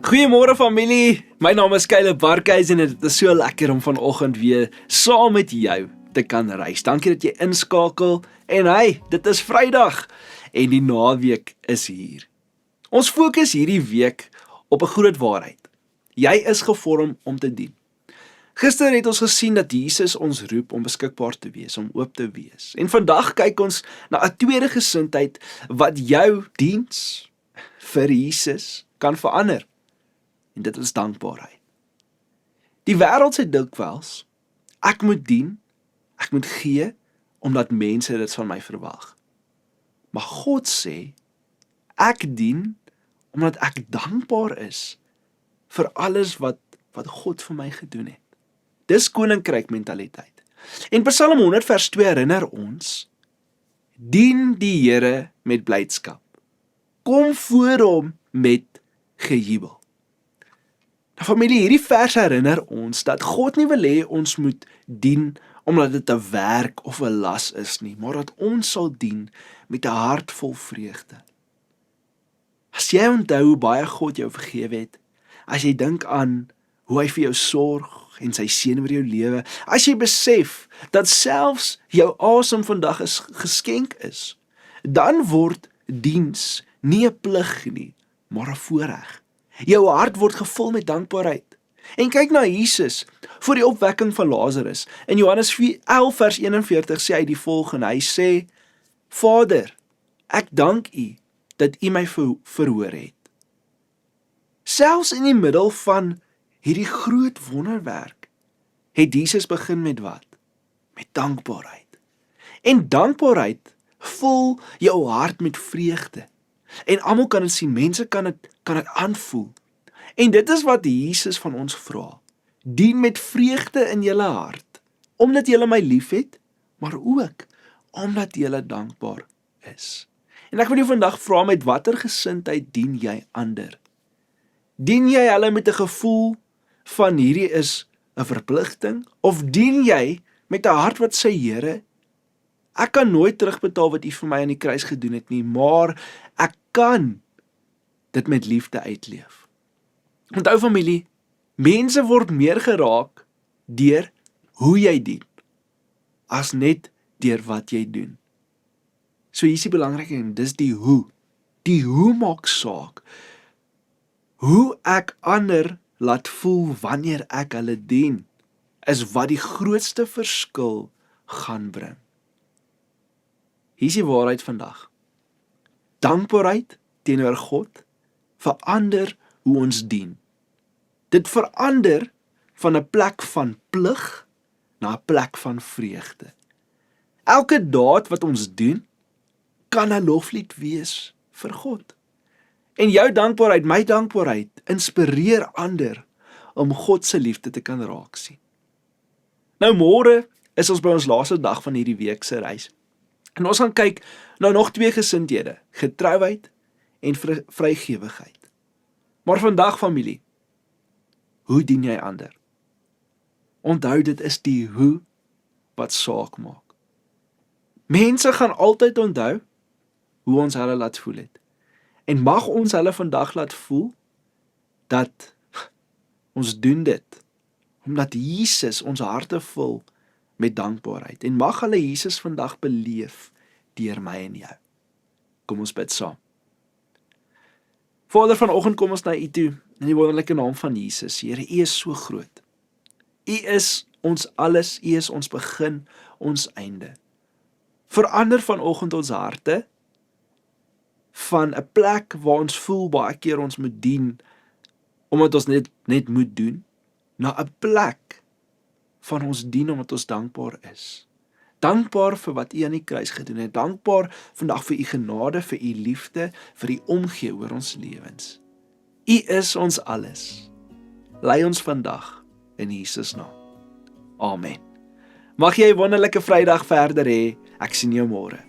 Goeiemôre familie, my naam is Kyle Barkhuis en dit is so lekker om vanoggend weer saam met jou te kan reis. Dankie dat jy inskakel en dit is Vrydag en die naweek is hier. Ons fokus hierdie week op 'n groot waarheid. Jy is gevorm om te dien. Gister het ons gesien dat Jesus ons roep om beskikbaar te wees, om oop te wees. En vandag kyk ons na 'n tweede gesindheid wat jou diens vir Jesus kan verander. En dit is dankbaarheid. Die wêreld sê dikwels, ek moet dien, ek moet gee, omdat mense dit van my verwag. Maar God sê, ek dien, omdat ek dankbaar is vir alles wat God vir my gedoen het. Dis koninkryk mentaliteit. En Psalm 100 vers 2 herinner ons, dien die Here met blydskap. Kom voor hom met gejubel. Nou familie, hierdie vers herinner ons dat God nie wil hê ons moet dien omdat dit 'n werk of 'n las is nie, maar dat ons sal dien met 'n hart vol vreugde. As jy onthou hoe baie God jou vergewe het, as jy dink aan hoe hy vir jou sorg en sy seën oor jou lewe, as jy besef dat selfs jou asem vandag is geskenk is, dan word diens nie 'n plig nie, maar 'n voorreg. Jou hart word gevul met dankbaarheid. En kyk na Jesus, voor die opwekking van Lazarus. In Johannes 11 vers 41 sê hy die volgende, hy sê, Vader, ek dank U dat U my verhoor het. Selfs in die middel van hierdie groot wonderwerk, het Jesus begin met wat? Met dankbaarheid. En dankbaarheid vul jou hart met vreugde. En almal kan dit sien, mense kan dit aanvoel. En dit is wat Jesus van ons vra. Dien met vreugde in julle hart, omdat julle my liefhet, maar ook omdat julle dankbaar is. En ek wil jou vandag vra, met watter gesindheid dien jy ander? Dien jy hulle met 'n gevoel van hierdie is 'n verpligting, of dien jy met 'n hart wat sê, Here, ek kan nooit terugbetaal wat U vir my aan die kruis gedoen het nie, maar ek kan dit met liefde uitleef. Onthou familie, mense word meer geraak deur hoe jy dien, as net deur wat jy doen. So hier is die belangrike en dis die hoe. Die hoe maak saak. Hoe ek ander laat voel wanneer ek hulle dien, is wat die grootste verskil gaan bring. Hier is die waarheid vandag. Dankbaarheid teenoor God verander hoe ons dien. Dit verander van 'n plek van plig na 'n plek van vreugde. Elke daad wat ons doen, kan 'n loflied wees vir God. En jou dankbaarheid, my dankbaarheid, inspireer ander om God se liefde te kan raak sien. Nou môre is ons by ons laaste dag van hierdie week se reis. En ons gaan kyk na nog twee gesindhede, getrouheid en vrygewigheid. Maar vandag familie, hoe dien jy ander? Onthou, dit is die hoe wat saak maak. Mense gaan altyd onthou hoe ons hulle laat voel het. En mag ons hulle vandag laat voel dat ons doen dit omdat Jesus ons harte vul met dankbaarheid. En mag hulle Jesus vandag beleef deur my en jou. Kom ons bid saam. Vader, vanoggend kom ons na U toe in die wonderlike naam van Jesus. Here, U is so groot. U is ons alles, U is ons begin, ons einde. Verander vanoggend ons harte van 'n plek waar ons voel baie keer ons moet dien, omdat ons net moet doen, na 'n plek van ons dien omdat ons dankbaar is. Dankbaar vir wat U aan die kruis gedoen het. Dankbaar vandag vir U genade, vir U liefde, vir U omgee oor ons lewens. U is ons alles. Lei ons vandag in Jesus naam. Amen. Mag jy 'n wonderlike Vrydag verder hê. Ek sien jou môre.